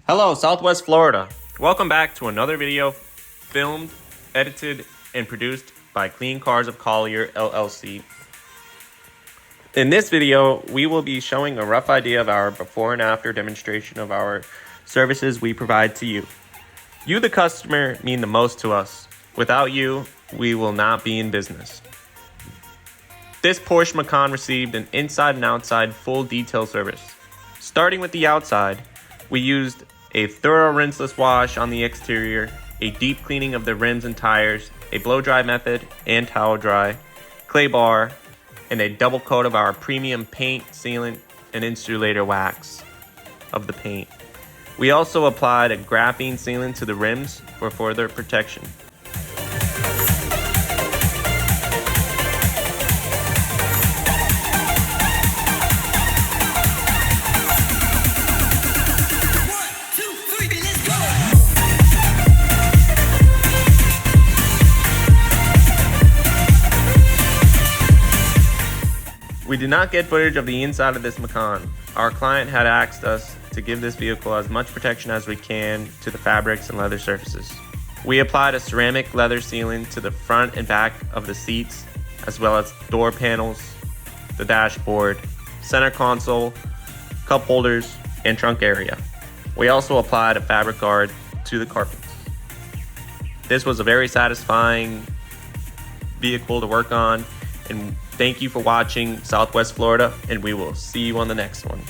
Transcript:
Hello, Southwest Florida. Welcome back to another video filmed, edited, and produced by Clean Cars of Collier, LLC. In this video, we will be showing a rough idea of our before and after demonstration of our services we provide to you. You, the customer, mean the most to us. Without you, we will not be in business. This Porsche Macan received an inside and outside full detail service. Starting with the outside, we used a thorough rinseless wash on the exterior, a deep cleaning of the rims and tires, a blow dry method and towel dry, clay bar, and a double coat of our premium paint, sealant, and insulator wax of the paint. We also applied a graphene sealant to the rims for further protection. We did not get footage of the inside of this Macan. Our client had asked us to give this vehicle as much protection as we can to the fabrics and leather surfaces. We applied a ceramic leather sealant to the front and back of the seats, as well as door panels, the dashboard, center console, cup holders, and trunk area. We also applied a fabric guard to the carpets. This was a very satisfying vehicle to work on, and thank you for watching Southwest Florida, and we will see you on the next one.